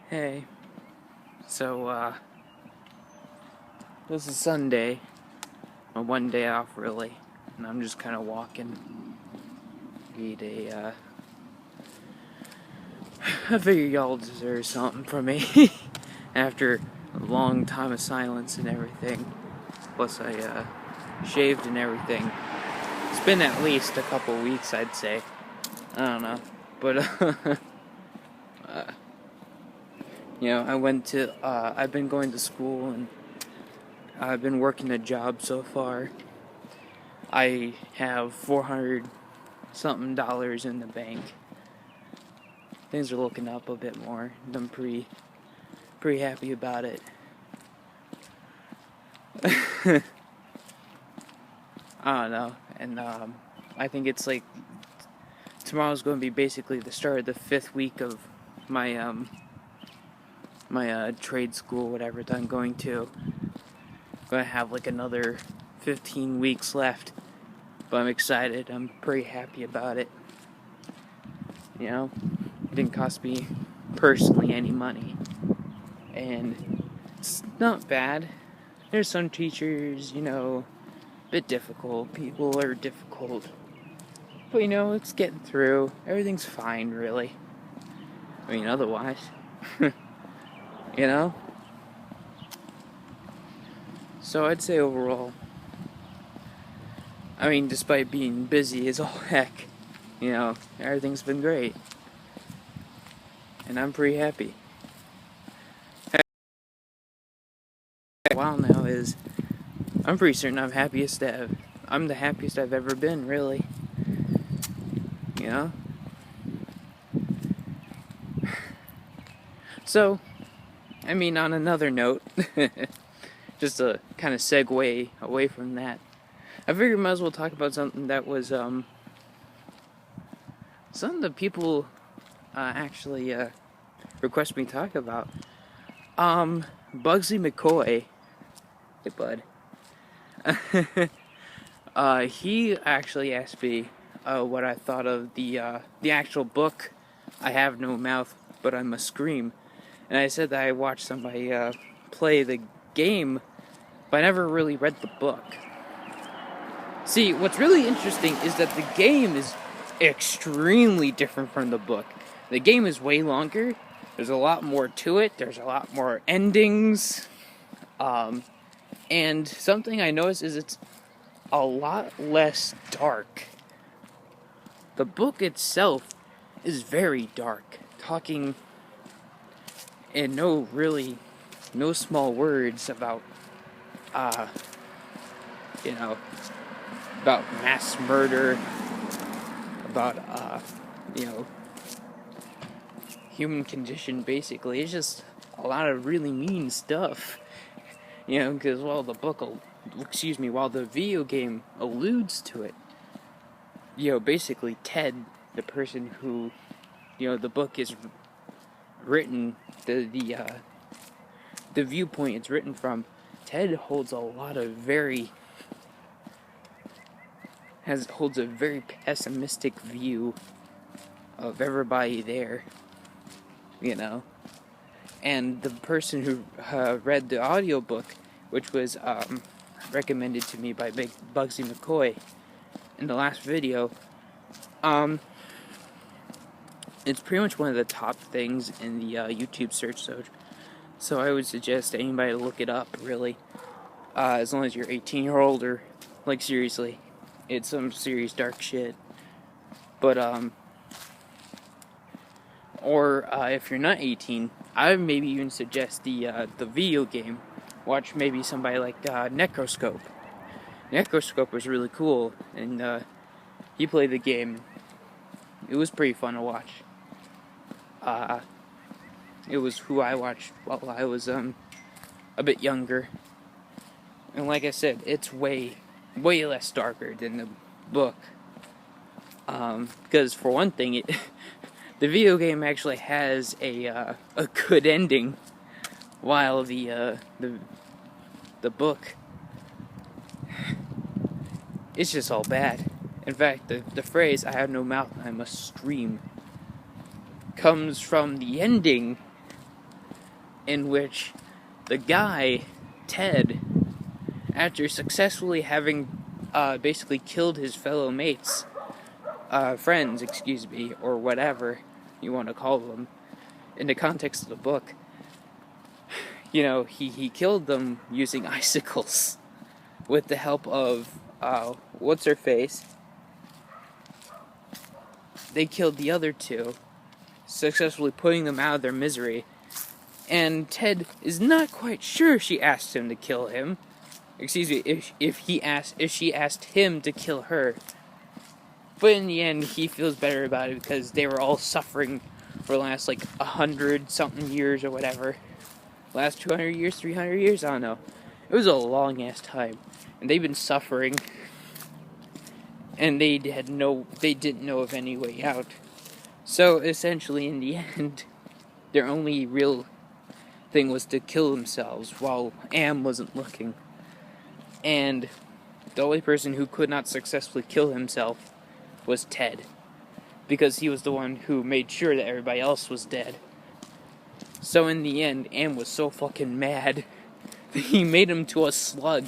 Hey, so, this is Sunday, my one day off really, and I'm just kind of walking. I figure y'all deserve something from me after a long time of silence and everything. Plus, I shaved and everything. It's been at least a couple weeks, I'd say. I don't know, but, I've been going to school and I've been working a job so far. I have $400 something in the bank. Things are looking up a bit more. I'm pretty happy about it. I don't know, and I think it's like tomorrow's going to be basically the start of the 5th week of my trade school, whatever that I'm going to. I'm going to have like another 15 weeks left, but I'm excited. I'm pretty happy about it. You know, it didn't cost me personally any money, and it's not bad. There's some teachers, a bit difficult. People are difficult, but it's getting through. Everything's fine, really. I mean, otherwise, So I'd say overall, despite being busy as all heck, everything's been great. And I'm pretty happy. While now is, I'm pretty certain I'm the happiest I've ever been, really. So, on another note, just to kind of segue away from that, I figured I might as well talk about something that was, something that people actually request me to talk about. Bugsy McCoy. Hey, bud. He actually asked me what I thought of the actual book, I Have No Mouth, But I Must Scream. And I said that I watched somebody play the game, but I never really read the book. See, what's really interesting is that the game is extremely different from the book. The game is way longer. There's a lot more to it. There's a lot more endings. And something I noticed is it's a lot less dark. The book itself is very dark, talking in no small words about, about mass murder, about, human condition, basically. It's just a lot of really mean stuff, because while the video game alludes to it, basically Ted, the person who, the book is written, the viewpoint it's written from, Ted holds a very pessimistic view of everybody there, and the person who read the audiobook, which was recommended to me by Big Bugsy McCoy in the last video, it's pretty much one of the top things in the YouTube search, so I would suggest to anybody to look it up, really, as long as you're 18 or older. Like, seriously, it's some serious dark shit. But if you're not 18, I would maybe even suggest the video game. Watch maybe somebody like Necroscope. Necroscope was really cool, and he played the game. It was pretty fun to watch. It was who I watched while I was a bit younger. And like I said, it's way less darker than the book. Because for one thing, the video game actually has a good ending, while the book, it's just all bad. In fact, the phrase "I have no mouth, I must scream" comes from the ending in which the guy, Ted, after successfully having basically killed his fellow mates, friends, excuse me, or whatever you want to call them, in the context of the book, he killed them using icicles with the help of, what's-her-face. They killed the other two, successfully putting them out of their misery. And Ted is not quite sure she asked him to kill him. Excuse me, if she asked him to kill her. But in the end, he feels better about it because they were all suffering for the last, 100-something years or whatever. Last 200 years, 300 years, I don't know. It was a long-ass time. And they've been suffering. And they didn't know of any way out. So, essentially, in the end, their only real thing was to kill themselves while Am wasn't looking. And the only person who could not successfully kill himself was Ted, because he was the one who made sure that everybody else was dead. So in the end, Am was so fucking mad that he made him to a slug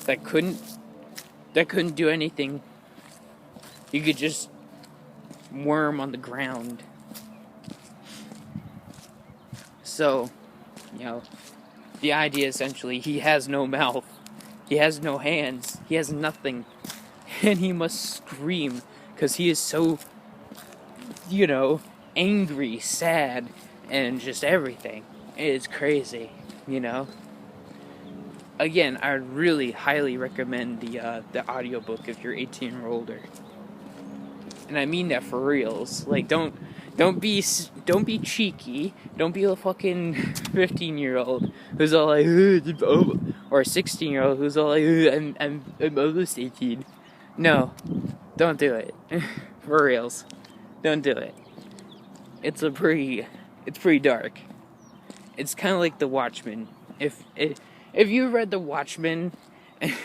that couldn't do anything. He could just worm on the ground. So, the idea essentially, he has no mouth, he has no hands, he has nothing, and he must scream because he is so, angry, sad, and just everything. It's crazy, Again, I would really highly recommend the audiobook if you're 18 or older. And I mean that for reals. Don't be cheeky. Don't be a fucking 15-year-old who's all like, or a 16-year-old who's all like, I'm almost 18. No, don't do it. For reals, don't do it. It's pretty dark. It's kind of like The Watchmen. If you read The Watchmen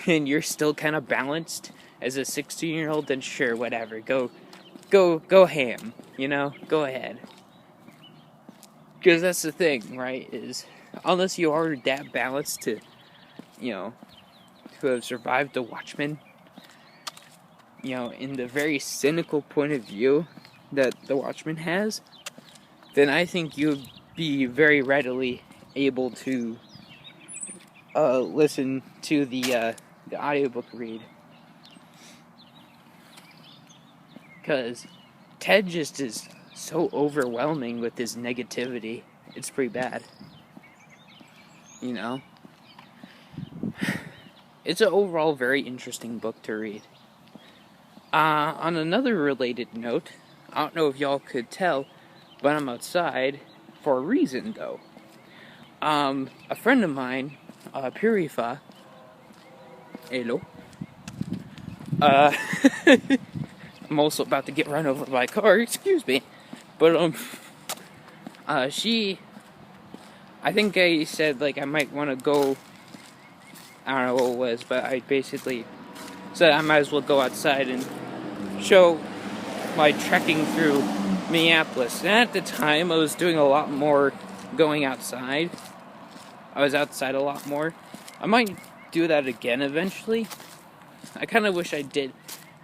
and you're still kind of balanced as a 16-year-old, then sure, whatever. Go ham, go ahead. Because that's the thing, right, is unless you are that balanced to have survived The Watchmen, in the very cynical point of view that The Watchmen has, then I think you'd be very readily able to listen to the audiobook read. Because Ted just is so overwhelming with his negativity. It's pretty bad. It's an overall very interesting book to read. On another related note, I don't know if y'all could tell, but I'm outside for a reason, though. A friend of mine, Purifa, hello, I'm also about to get run over by a car, excuse me, but, I think I said, I might want to go, I don't know what it was, but I basically said I might as well go outside and show my trekking through Minneapolis. And at the time, I was doing a lot more going outside. I was outside a lot more. I might do that again eventually. I kind of wish I did.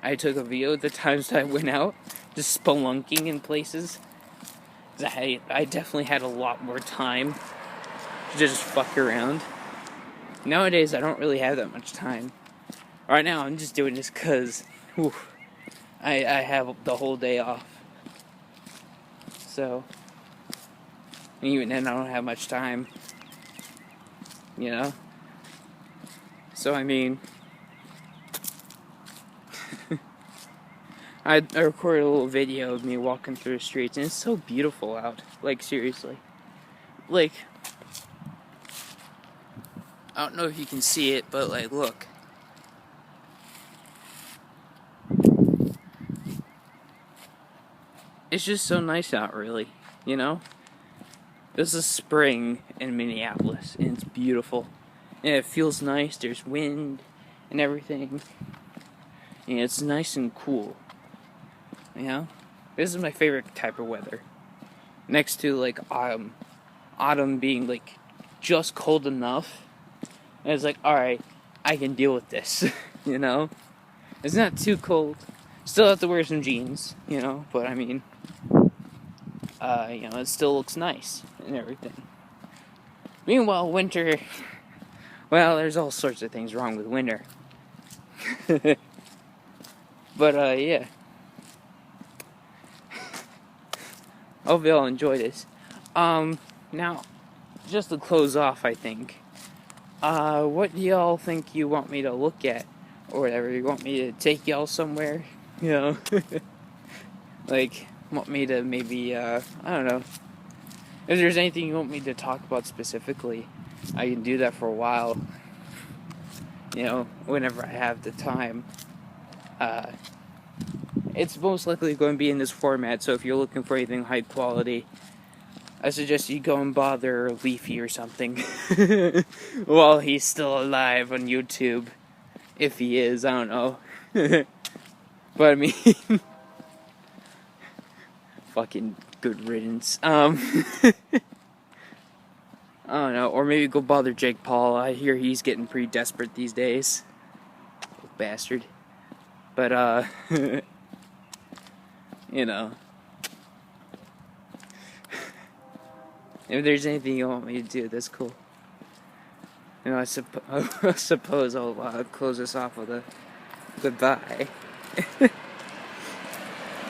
I took a video of the times that I went out, just spelunking in places. I definitely had a lot more time to just fuck around. Nowadays, I don't really have that much time. Right now, I'm just doing this because I have the whole day off. So, even then, I don't have much time. So, I mean, I recorded a little video of me walking through the streets, and it's so beautiful out. Seriously. I don't know if you can see it, but, look. It's just so nice out, really, This is spring in Minneapolis, and it's beautiful. And it feels nice, there's wind and everything. And it's nice and cool. This is my favorite type of weather. Next to, autumn. Autumn being, just cold enough. And it's like, alright, I can deal with this, you know? It's not too cold. Still have to wear some jeans, you know? But I mean, it still looks nice and everything. Meanwhile, winter, well, there's all sorts of things wrong with winter. But, yeah. Hope you all enjoy this. Now, just to close off, I think, what do y'all think you want me to look at? Or whatever, you want me to take y'all somewhere? You know? Like, want me to maybe, I don't know. If there's anything you want me to talk about specifically, I can do that for a while. You know, whenever I have the time. It's most likely going to be in this format, so if you're looking for anything high quality, I suggest you go and bother Leafy or something while he's still alive on YouTube. If he is, I don't know. But I mean, fucking good riddance. I don't know, or maybe go bother Jake Paul. I hear he's getting pretty desperate these days. Bastard. But, you know. If there's anything you want me to do, that's cool. You know, I suppose I'll close this off with a goodbye.